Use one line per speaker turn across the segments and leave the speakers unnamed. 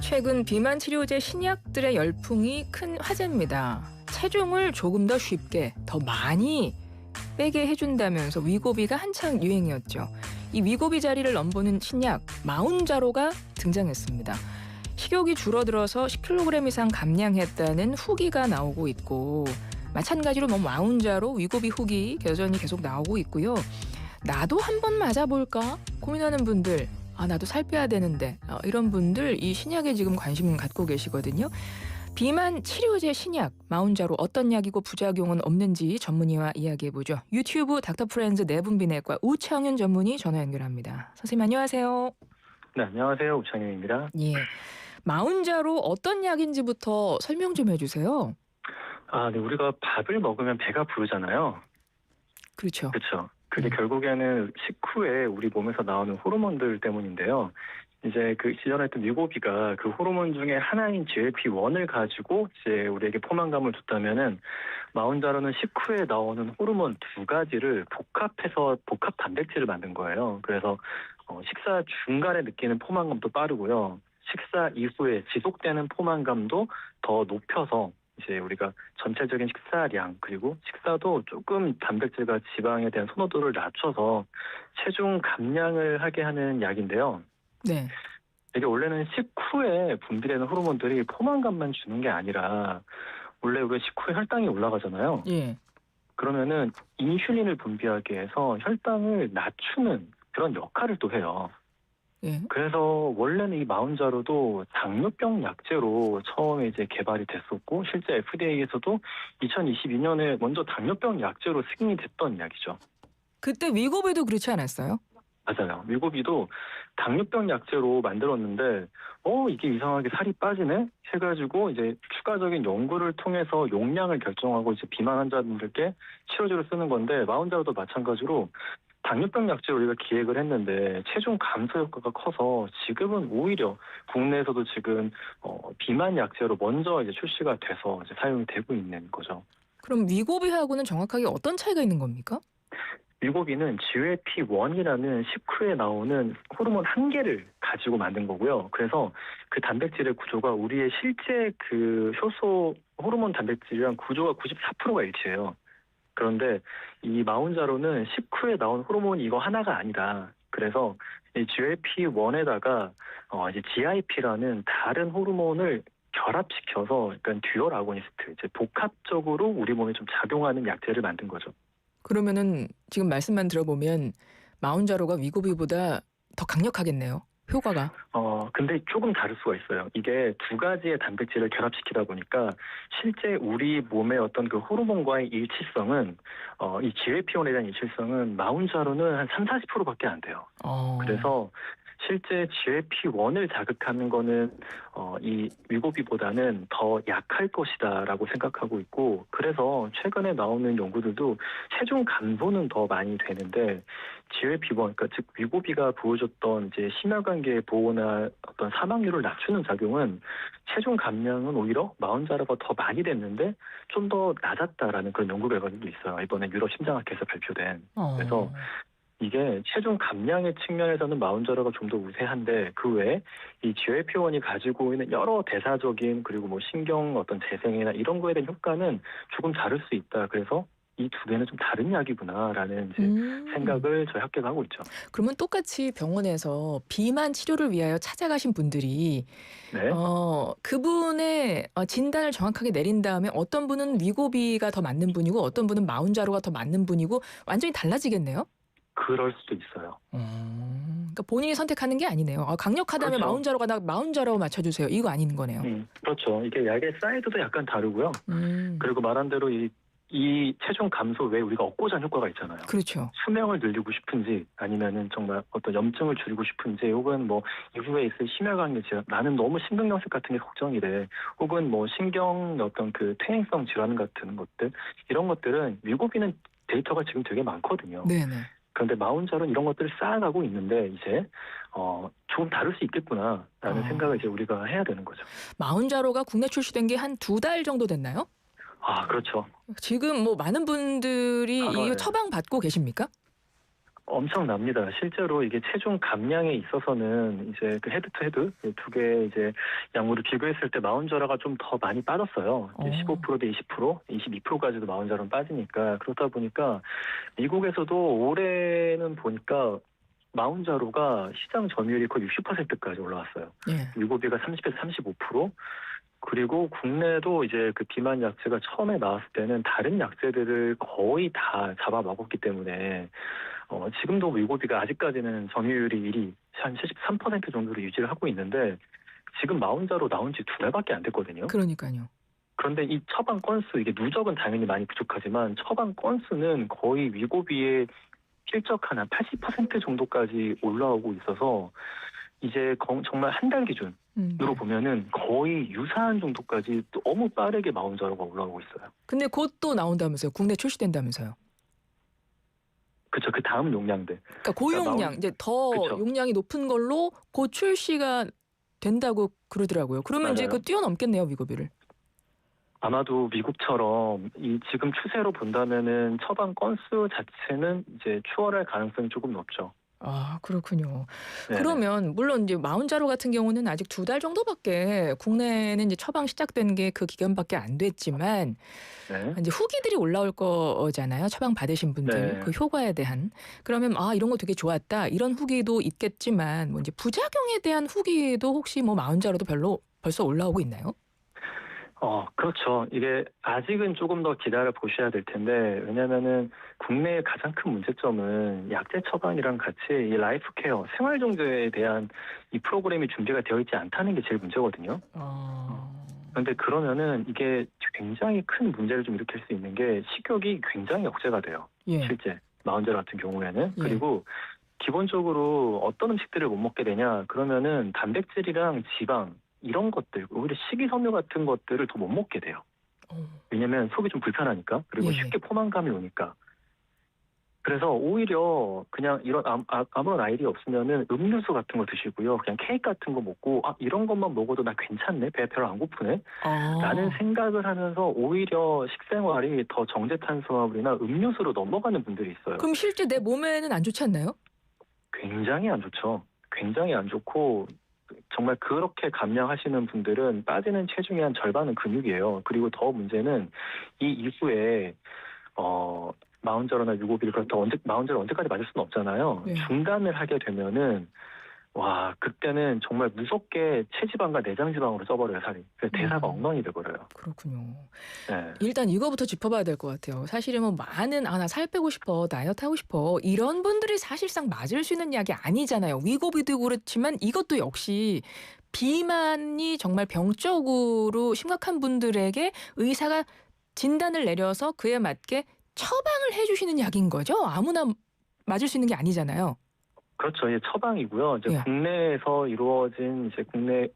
최근 비만 치료제 신약들의 열풍이 큰 화제입니다. 체중을 조금 더 쉽게, 더 많이 빼게 해준다면서 위고비가 한창 유행이었죠. 이 위고비 자리를 넘보는 신약 마운자로가 등장했습니다. 식욕이 줄어들어서 10kg 이상 감량했다는 후기가 나오고 있고, 마찬가지로 마운자로 위고비 후기 여전히 계속 나오고 있고요. 나도 한번 맞아볼까 고민하는 분들, 나도 살 빼야 되는데, 이런 분들 이 신약에 지금 관심 갖고 계시거든요. 비만 치료제 신약 마운자로 어떤 약이고 부작용은 없는지 전문의와 이야기해보죠. 유튜브 닥터프렌즈 내분비내과 우창윤 전문의 전화 연결합니다. 선생님 안녕하세요.
네, 안녕하세요. 우창윤입니다.
예, 마운자로 어떤 약인지부터 설명 좀 해주세요.
네, 우리가 밥을 먹으면 배가 부르잖아요.
그렇죠.
그렇죠. 그게 결국에는 식후에 우리 몸에서 나오는 호르몬들 때문인데요. 이제 그 지전했던 위고비가 그 호르몬 중에 하나인 GLP-1을 가지고 이제 우리에게 포만감을 줬다면은 마운자로는 식후에 나오는 호르몬 두 가지를 복합해서 복합 단백질을 만든 거예요. 그래서 식사 중간에 느끼는 포만감도 빠르고요. 식사 이후에 지속되는 포만감도 더 높여서 이제 우리가 전체적인 식사량 그리고 식사도 조금 단백질과 지방에 대한 선호도를 낮춰서 체중 감량을 하게 하는 약인데요.
네.
이게 원래는 식후에 분비되는 호르몬들이 포만감만 주는 게 아니라 원래 우리가 식후에 혈당이 올라가잖아요.
예.
그러면은 인슐린을 분비하게 해서 혈당을 낮추는 그런 역할을 또 해요.
예.
그래서 원래는 이 마운자로도 당뇨병 약제로 처음에 이제 개발이 됐었고 실제 FDA에서도 2022년에 먼저 당뇨병 약제로 승인이 됐던 약이죠.
그때 위고비도 그렇지 않았어요?
맞아요. 위고비도 당뇨병 약제로 만들었는데 이게 이상하게 살이 빠지네 해가지고 이제 추가적인 연구를 통해서 용량을 결정하고 이제 비만 환자분들께 치료제로 쓰는 건데 마운자로도 마찬가지로 당뇨병 약제로 우리가 기획을 했는데 체중 감소 효과가 커서 지금은 오히려 국내에서도 지금 비만 약제로 먼저 이제 출시가 돼서 이제 사용이 되고 있는 거죠.
그럼 위고비하고는 정확하게 어떤 차이가 있는 겁니까?
위고비는 GLP-1이라는 식후에 나오는 호르몬 한 개를 가지고 만든 거고요. 그래서 그 단백질의 구조가 우리의 실제 그 효소 호르몬 단백질이랑 구조가 94%가 일치해요. 그런데 이 마운자로는 식후에 나온 호르몬이 이거 하나가 아니다. 그래서 이 GLP-1에다가 이제 GIP라는 다른 호르몬을 결합시켜서 약간 듀얼 아고니스트, 이제 복합적으로 우리 몸에 좀 작용하는 약제를 만든 거죠.
그러면은 지금 말씀만 들어보면 마운자로가 위고비보다 더 강력하겠네요. 효과가.
근데 조금 다를 수가 있어요. 이게 두 가지의 단백질을 결합시키다 보니까 실제 우리 몸의 어떤 그 호르몬과의 일치성은 이 GLP-1에 대한 일치성은 마운자로는 한 30-40%밖에 안 돼요. 그래서 실제 GLP-1을 자극하는 거는 이 위고비보다는 더 약할 것이다라고 생각하고 있고 그래서 최근에 나오는 연구들도 체중 감소는 더 많이 되는데 GLP-1 그러니까 즉 위고비가 보여줬던 이제 심혈관계 보호나 어떤 사망률을 낮추는 작용은 체중 감량은 오히려 마운자로가 더 많이 됐는데 좀 더 낮았다라는 그런 연구 결과들도 있어요. 이번에 유럽 심장학회에서 발표된. 그래서 이게 체중 감량의 측면에서는 마운자로가 좀 더 우세한데 그 외에 이 GLP-1이 가지고 있는 여러 대사적인 그리고 뭐 신경 어떤 재생이나 이런 거에 대한 효과는 조금 다를 수 있다. 그래서 이 두 개는 좀 다른 약이구나라는 이제 생각을 저희 학교가 하고 있죠.
그러면 똑같이 병원에서 비만 치료를 위하여 찾아가신 분들이
네.
그분의 진단을 정확하게 내린 다음에 어떤 분은 위고비가 더 맞는 분이고 어떤 분은 마운자로가 더 맞는 분이고 완전히 달라지겠네요?
그럴 수도 있어요.
그러니까 본인이 선택하는 게 아니네요. 강력하다면
그렇죠.
마운자로가 나 마운자로 맞춰주세요. 이거 아닌 거네요.
그렇죠. 이게 약의 사이즈도 약간 다르고요. 그리고 말한 대로 이 체중 감소 외에 우리가 얻고자 효과가 있잖아요.
그렇죠.
수명을 늘리고 싶은지 아니면은 정말 어떤 염증을 줄이고 싶은지 혹은 뭐 이후에 있을 심혈관계 질환 나는 너무 심근경색 같은 게 걱정이 돼 혹은 뭐 신경 어떤 그 퇴행성 질환 같은 것들 이런 것들은 위고비는 데이터가 지금 되게 많거든요.
네네.
그런데 마운자로는 이런 것들을 쌓아가고 있는데 이제 조금 다를 수 있겠구나라는 생각을 이제 우리가 해야 되는 거죠.
마운자로가 국내 출시된 게 한 2달 정도 됐나요?
아, 그렇죠.
지금 뭐 많은 분들이
아,
이거
네.
처방 받고 계십니까?
엄청납니다. 실제로 이게 체중 감량에 있어서는 이제 그 헤드 투 헤드 두 개 이제 약물을 비교했을 때 마운자로가 좀 더 많이 빠졌어요. 이제 15%대 20%, 22%까지도 마운자로는 빠지니까 그렇다 보니까 미국에서도 올해는 보니까 마운자로가 시장 점유율이 거의 60%까지 올라왔어요.
예.
위고비가 30에서 35%. 그리고 국내도 이제 그 비만 약제가 처음에 나왔을 때는 다른 약제들을 거의 다 잡아먹었기 때문에 지금도 위고비가 아직까지는 점유율이 1위, 한 73% 정도로 유지를 하고 있는데 지금 마운자로 나온 지 2달밖에 안 됐거든요.
그러니까요.
그런데 이 처방 건수, 이게 누적은 당연히 많이 부족하지만 처방 건수는 거의 위고비의 필적한 한 80% 정도까지 올라오고 있어서 이제 정말 한 달 기준으로
네.
보면은 거의 유사한 정도까지 너무 빠르게 마운자로가 올라오고 있어요.
근데 곧 또 나온다면서요. 국내 출시된다면서요.
그렇죠. 그 다음 용량들.
그러니까 고용량, 이제 더
그쵸.
용량이 높은 걸로 곧 출시가 된다고 그러더라고요. 그러면 이제
맞아요.
그 뛰어넘겠네요, 위고비를.
아마도 미국처럼 이 지금 추세로 본다면은 처방 건수 자체는 이제 추월할 가능성이 조금 높죠.
아, 그렇군요.
네네.
그러면 물론 이제 마운자로 같은 경우는 아직 2달 정도밖에 국내에는 이제 처방 시작된 게 그 기간밖에 안 됐지만
네.
이제 후기들이 올라올 거잖아요. 처방 받으신 분들
네.
그 효과에 대한. 그러면 아, 이런 거 되게 좋았다. 이런 후기도 있겠지만 뭐 이제 부작용에 대한 후기도 혹시 뭐 마운자로도 벌써 올라오고 있나요?
그렇죠. 이게 아직은 조금 더 기다려 보셔야 될 텐데, 왜냐면은 국내의 가장 큰 문제점은 약제 처방이랑 같이 이 라이프 케어, 생활 정도에 대한 이 프로그램이 준비가 되어 있지 않다는 게 제일 문제거든요. 그런데 그러면은 이게 굉장히 큰 문제를 좀 일으킬 수 있는 게 식욕이 굉장히 억제가 돼요.
예.
실제 마운자로 같은 경우에는.
예.
그리고 기본적으로 어떤 음식들을 못 먹게 되냐 그러면은 단백질이랑 지방 이런 것들, 오히려 식이섬유 같은 것들을 더 못 먹게 돼요. 왜냐면 속이 좀 불편하니까, 그리고
예.
쉽게 포만감이 오니까. 그래서 오히려 그냥 이런 아무런 아이디 없으면은 음료수 같은 거 드시고요. 그냥 케이크 같은 거 먹고 이런 것만 먹어도 나 괜찮네, 배 별로 안 고프네 라는 생각을 하면서 오히려 식생활이 더 정제탄수화물이나 음료수로 넘어가는 분들이 있어요.
그럼 실제 내 몸에는 안 좋지 않나요?
굉장히 안 좋죠. 굉장히 안 좋고 정말 그렇게 감량하시는 분들은 빠지는 체중의 한 절반은 근육이에요. 그리고 더 문제는 이 이후에 마운자로나 유고비를 그렇다고 마운자로 언제까지 맞을 수는 없잖아요.
네.
중단을 하게 되면은 그때는 정말 무섭게 체지방과 내장지방으로 쪄버려요, 살이. 그래서 대사가 엉망이 돼버려요.
그렇군요.
네.
일단 이거부터 짚어봐야 될 것 같아요. 사실은 뭐 많은 나 살 빼고 싶어, 다이어트 하고 싶어 이런 분들이 사실상 맞을 수 있는 약이 아니잖아요. 위고비도 그렇지만 이것도 역시 비만이 정말 병적으로 심각한 분들에게 의사가 진단을 내려서 그에 맞게 처방을 해주시는 약인 거죠. 아무나 맞을 수 있는 게 아니잖아요.
그렇죠. 예, 처방이고요. 이제
예.
국내에서 이루어진 이제 국내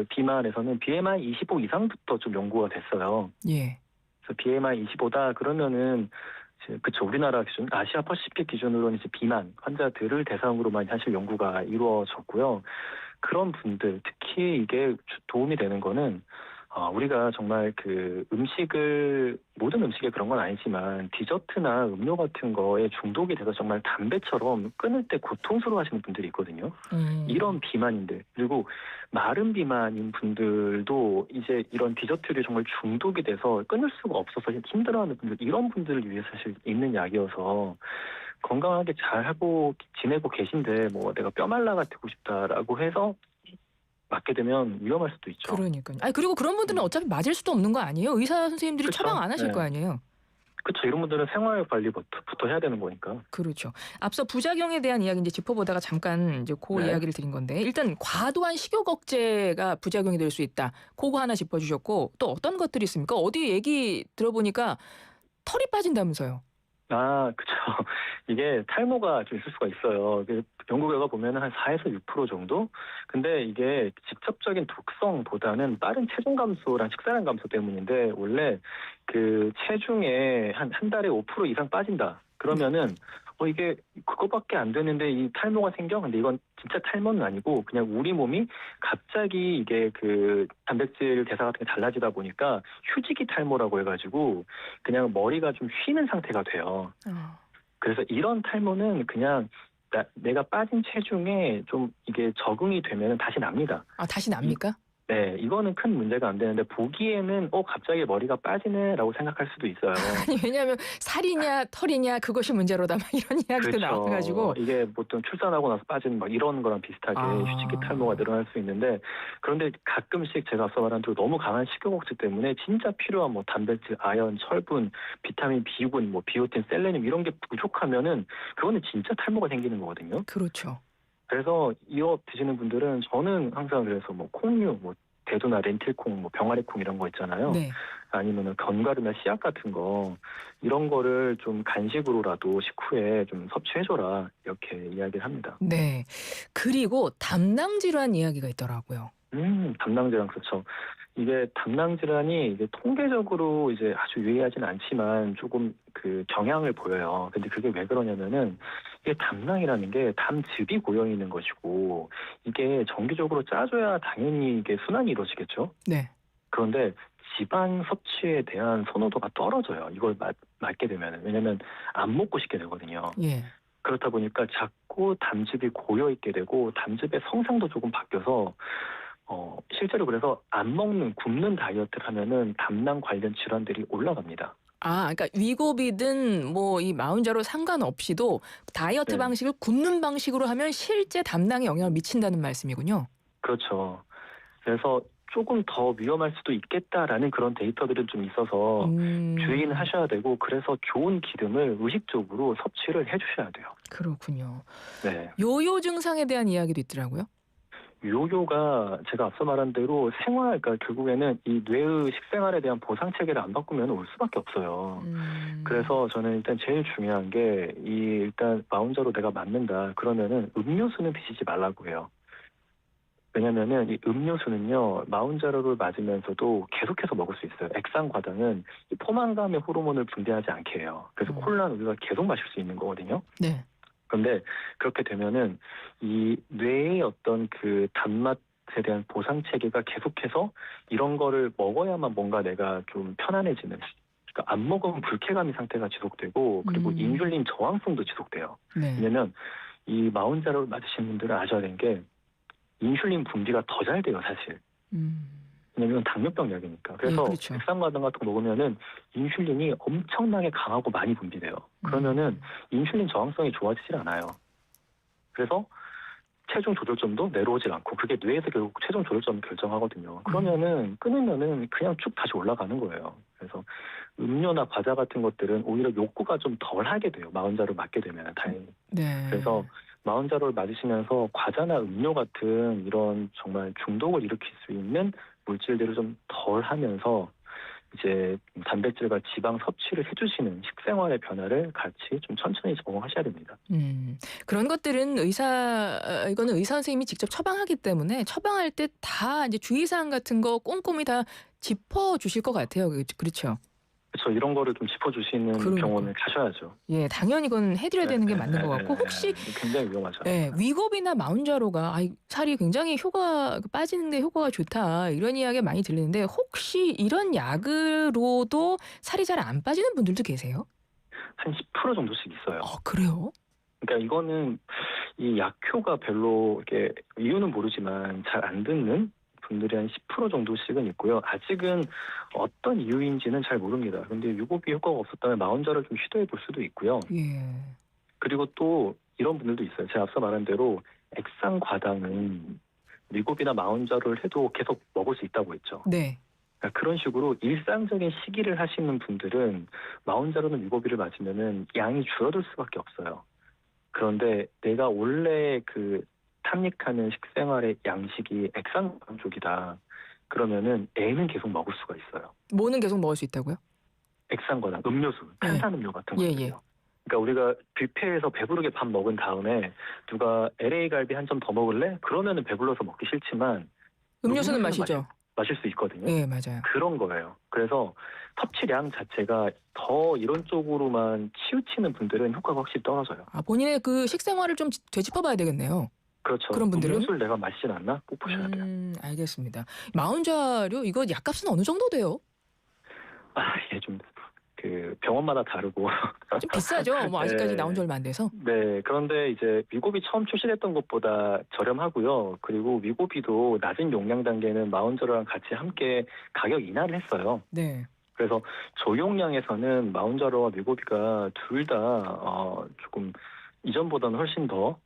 비만에서는 BMI 25 이상부터 좀 연구가 됐어요.
예.
그래서 BMI 25다 그러면은 그쵸, 우리나라 기준 아시아 퍼시픽 기준으로는 이제 비만 환자들을 대상으로만 사실 연구가 이루어졌고요. 그런 분들 특히 이게 도움이 되는 거는 우리가 정말 그 모든 음식에 그런 건 아니지만 디저트나 음료 같은 거에 중독이 돼서 정말 담배처럼 끊을 때 고통스러워하시는 분들이 있거든요. 이런 비만인들, 그리고 마른 비만인 분들도 이제 이런 디저트를 정말 중독이 돼서 끊을 수가 없어서 힘들어하는 분들, 이런 분들을 위해 사실 있는 약이어서 건강하게 잘하고 지내고 계신데 뭐 내가 뼈 말라가지고 싶다라고 해서 맞게 되면 위험할 수도 있죠.
그러니까요. 그리고 그런 분들은 어차피 맞을 수도 없는 거 아니에요? 의사 선생님들이
그쵸?
처방 안 하실
네.
거 아니에요?
그렇죠. 이런 분들은 생활 관리부터 해야 되는 거니까.
그렇죠. 앞서 부작용에 대한 이야기 이제 짚어보다가 잠깐 이제 그
네.
이야기를 드린 건데 일단 과도한 식욕 억제가 부작용이 될 수 있다. 그거 하나 짚어주셨고 또 어떤 것들이 있습니까? 어디 얘기 들어보니까 털이 빠진다면서요.
그쵸. 이게 탈모가 좀 있을 수가 있어요. 연구 결과 보면 한 4에서 6% 정도? 근데 이게 직접적인 독성보다는 빠른 체중 감소랑 식사량 감소 때문인데, 원래 그 체중에 한 달에 5% 이상 빠진다. 그러면은 이게 그거밖에 안 되는데 이 탈모가 생겨? 근데 이건 진짜 탈모는 아니고 그냥 우리 몸이 갑자기 이게 그 단백질 대사 같은 게 달라지다 보니까 휴지기 탈모라고 해가지고 그냥 머리가 좀 휘는 상태가 돼요.
어.
그래서 이런 탈모는 그냥 내가 빠진 체중에 좀 이게 적응이 되면 다시 납니다.
아, 다시 납니까?
네, 이거는 큰 문제가 안 되는데 보기에는 갑자기 머리가 빠지네라고 생각할 수도 있어요.
아니, 왜냐하면 살이냐 털이냐 그것이 문제로다 막 이런 이야기도 나와가지고.
이게 보통 출산하고 나서 빠지는 막 이런 거랑 비슷하게 휴지기 탈모가 늘어날 수 있는데, 그런데 가끔씩 제가 앞서 말한 대로 너무 강한 식욕 억제 때문에 진짜 필요한 뭐 단백질, 아연, 철분, 비타민 B군, 뭐 비오틴, 셀레늄 이런 게 부족하면은 그거는 진짜 탈모가 생기는 거거든요.
그렇죠.
그래서 이어 드시는 분들은 저는 항상 그래서 뭐 콩류, 뭐 대두나 렌틸콩, 뭐 병아리콩 이런 거 있잖아요.
네.
아니면은 견과류나 씨앗 같은 거 이런 거를 좀 간식으로라도 식후에 좀 섭취해줘라 이렇게 이야기를 합니다.
네. 그리고 담낭 질환 이야기가 있더라고요.
담낭 질환 그렇죠. 이게 담낭 질환이 이게 통계적으로 이제 아주 유의하진 않지만 조금 그 경향을 보여요. 근데 그게 왜 그러냐면은 이게 담낭이라는 게 담즙이 고여 있는 것이고 이게 정기적으로 짜줘야 당연히 이게 순환이 이루어지겠죠.
네.
그런데 지방 섭취에 대한 선호도가 떨어져요. 이걸 맞게 되면은. 왜냐면 안 먹고 싶게 되거든요.
예.
그렇다 보니까 자꾸 담즙이 고여 있게 되고 담즙의 성상도 조금 바뀌어서 실제로 그래서 안 먹는 굶는 다이어트를 하면은 담낭 관련 질환들이 올라갑니다.
아, 그러니까 위고비든 뭐 이 마흔자로 상관없이도 다이어트
네.
방식을 굶는 방식으로 하면 실제 담낭에 영향을 미친다는 말씀이군요.
그렇죠. 그래서 조금 더 위험할 수도 있겠다라는 그런 데이터들은 좀 있어서 주의는 하셔야 되고, 그래서 좋은 기름을 의식적으로 섭취를 해주셔야 돼요.
그렇군요.
네.
요요 증상에 대한 이야기도 있더라고요.
요요가 제가 앞서 말한 대로 그러니까 결국에는 이 뇌의 식생활에 대한 보상 체계를 안 바꾸면 올 수밖에 없어요. 그래서 저는 일단 제일 중요한 게 일단 마운자로 내가 맞는다 그러면은 음료수는 드시지 말라고 해요. 왜냐면은 이 음료수는요, 마운자로를 맞으면서도 계속해서 먹을 수 있어요. 액상과당은 이 포만감의 호르몬을 분비하지 않게 해요. 그래서 콜라는 우리가 계속 마실 수 있는 거거든요.
네.
그런데 그렇게 되면은 이 뇌의 어떤 그 단맛에 대한 보상 체계가 계속해서 이런 거를 먹어야만 뭔가 내가 좀 편안해지는. 그러니까 안 먹으면 불쾌감이 상태가 지속되고, 그리고 인슐린 저항성도 지속돼요.
네.
왜냐면 이 마운자로를 맞으신 분들은 아셔야 되는 게 인슐린 분비가 더 잘 돼요, 사실. 왜냐면 당뇨병 약이니까. 그래서
예, 그렇죠.
액상과당 같은 거 먹으면은 인슐린이 엄청나게 강하고 많이 분비돼요. 그러면은 인슐린 저항성이 좋아지질 않아요. 그래서 체중 조절점도 내려오질 않고, 그게 뇌에서 결국 체중 조절점을 결정하거든요. 그러면은 끊으면은 그냥 쭉 다시 올라가는 거예요. 그래서 음료나 과자 같은 것들은 오히려 욕구가 좀 덜 하게 돼요. 마흔자로 맞게 되면 다행히.
네.
그래서 마흔자로를 맞으시면서 과자나 음료 같은 이런 정말 중독을 일으킬 수 있는 물질들을 좀 덜 하면서 이제 단백질과 지방 섭취를 해주시는 식생활의 변화를 같이 좀 천천히 적응하셔야 됩니다.
그런 것들은 이거는 의사 선생님이 직접 처방하기 때문에 처방할 때 다 이제 주의사항 같은 거 꼼꼼히 다 짚어주실 것 같아요. 그렇죠?
그렇죠. 이런 거를 좀 짚어주시는
그러니까.
병원을 가셔야죠.
예, 당연히 이건 해드려야 되는 게 맞는 것 같고, 혹시
굉장히 위험하죠.
위고비나 마운자로가 살이 굉장히 빠지는데 효과가 좋다 이런 이야기가 많이 들리는데, 혹시 이런 약으로도 살이 잘 안 빠지는 분들도 계세요?
한 10% 정도씩 있어요.
그래요?
그러니까 이거는 이 약효가 별로 이렇게 이유는 모르지만 잘 안 듣는 분들이 한 10% 정도씩은 있고요. 아직은 어떤 이유인지는 잘 모릅니다. 근데 유고비 효과가 없었다면 마운자를 좀 시도해 볼 수도 있고요.
예.
그리고 또 이런 분들도 있어요. 제가 앞서 말한 대로 액상과당은 위고비나 마운자를 해도 계속 먹을 수 있다고 했죠.
네.
그러니까 그런 식으로 일상적인 시기를 하시는 분들은 마운자로는 위고비를 맞으면은 양이 줄어들 수밖에 없어요. 그런데 내가 원래 그 탐닉하는 식생활의 양식이 액상과당 쪽이다. 그러면은 애는 계속 먹을 수가 있어요.
뭐는 계속 먹을 수 있다고요?
액상과당, 음료수, 탄산음료 같은 것들이요. 그러니까 우리가 뷔페에서 배부르게 밥 먹은 다음에 누가 LA 갈비 한 점 더 먹을래? 그러면은 배불러서 먹기 싫지만
음료수는 마시죠.
마실 수 있거든요.
예, 맞아요.
그런 거예요. 그래서 섭취량 자체가 더 이런 쪽으로만 치우치는 분들은 효과가 확실히 떨어져요.
아, 본인의 그 식생활을 좀 되짚어봐야 되겠네요.
그렇죠.
그런 분들은?
음료수를 내가 마시진 않나? 꼭 보셔야 돼요.
알겠습니다. 마운자료 이거 약값은 어느 정도 돼요?
아, 이게 좀 그 병원마다 다르고.
좀 비싸죠. 뭐 아직까지
네.
나온 지 얼마 안 돼서.
네, 그런데 이제 위고비 처음 출시됐던 것보다 저렴하고요. 그리고 위고비도 낮은 용량 단계는 마운저로랑 같이 함께 가격 인하를 했어요.
네.
그래서 저용량에서는 마운저로와 위고비가 둘 다 조금 이전보다는 훨씬 더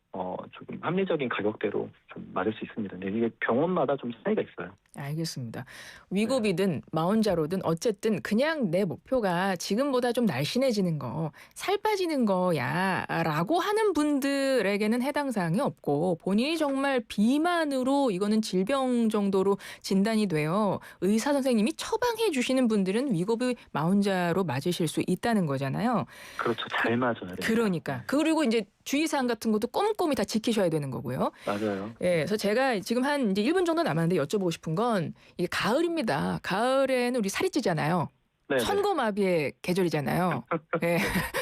조금 합리적인 가격대로 좀 맞을 수 있습니다. 근데 이게 병원마다 좀 차이가 있어요.
알겠습니다. 위고비든 마운자로든 어쨌든 그냥 내 목표가 지금보다 좀 날씬해지는 거, 살 빠지는 거야라고 하는 분들에게는 해당 사항이 없고 본인이 정말 비만으로 이거는 질병 정도로 진단이 되어 의사 선생님이 처방해 주시는 분들은 위고비 마운자로 맞으실 수 있다는 거잖아요.
그렇죠. 잘 맞아야 돼요.
그러니까. 그리고 이제 주의사항 같은 것도 꼼꼼히 다 지키셔야 되는 거고요.
맞아요.
예, 그래서 제가 지금 한 이제 1분 정도 남았는데 여쭤보고 싶은 건 이게 가을입니다. 가을에는 우리 살이 찌잖아요.
네.
천고마비의 계절이잖아요. 예,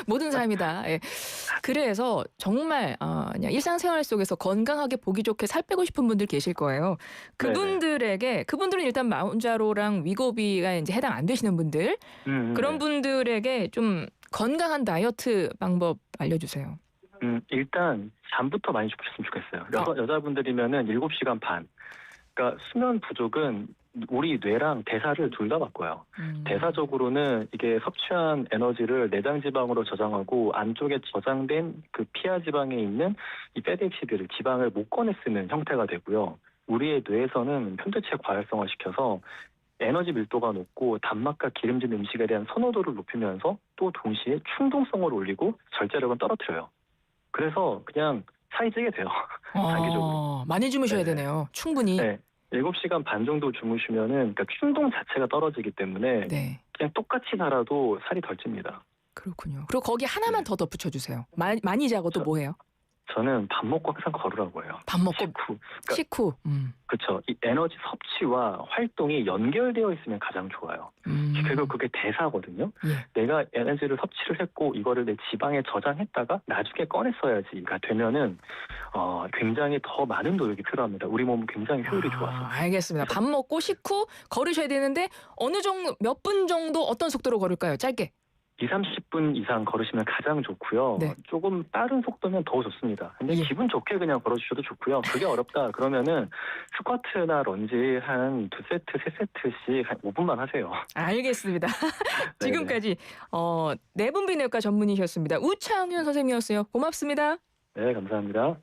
모든 사람이 다. 예. 그래서 정말 그냥 일상생활 속에서 건강하게 보기 좋게 살 빼고 싶은 분들 계실 거예요. 그분들은 일단 마운자로랑 위고비가 이제 해당 안 되시는 분들, 그런
네.
분들에게 좀 건강한 다이어트 방법 알려주세요.
일단 잠부터 많이 주무셨으면 좋겠어요. 여자분들이면은 7시간 반. 그러니까 수면 부족은 우리 뇌랑 대사를 둘 다 바꿔요. 대사적으로는 이게 섭취한 에너지를 내장 지방으로 저장하고 안쪽에 저장된 그 피하 지방에 있는 이 패티엑시드를 지방을 못 꺼내 쓰는 형태가 되고요. 우리의 뇌에서는 편도체 과활성화 시켜서 에너지 밀도가 높고 단맛과 기름진 음식에 대한 선호도를 높이면서 또 동시에 충동성을 올리고 절제력은 떨어뜨려요. 그래서 그냥 살이 찌게 돼요. 단기적으로.
많이 주무셔야
네.
되네요. 충분히.
네. 7시간 반 정도 주무시면은 그러니까 충동 자체가 떨어지기 때문에
네.
그냥 똑같이 살아도 살이 덜 찝니다.
그렇군요. 그리고 거기 하나만 더 덧붙여 주세요. 많이 자고 또 뭐 해요?
저는 밥 먹고 항상 걸으라고 해요.
밥 먹고
식후. 그러니까
식후.
그렇죠. 이 에너지 섭취와 활동이 연결되어 있으면 가장 좋아요. 그리고 그게 대사거든요.
예.
내가 에너지를 섭취를 했고 이거를 내 지방에 저장했다가 나중에 꺼냈어야지가 되면은 굉장히 더 많은 노력이 필요합니다. 우리 몸은 굉장히 효율이 좋아서.
알겠습니다. 밥 먹고 식후 걸으셔야 되는데 어느 정도 몇 분 정도 어떤 속도로 걸을까요? 짧게.
20-30분 이상 걸으시면 가장 좋고요.
네.
조금 빠른 속도면 더 좋습니다. 근데
예.
기분 좋게 그냥 걸어주셔도 좋고요. 그게 어렵다 그러면은 스쿼트나 런지 한 2세트, 3세트씩 한 5분만 하세요.
알겠습니다. 지금까지 내분비내과 전문의셨습니다. 우창윤 선생님이었어요. 고맙습니다.
네, 감사합니다.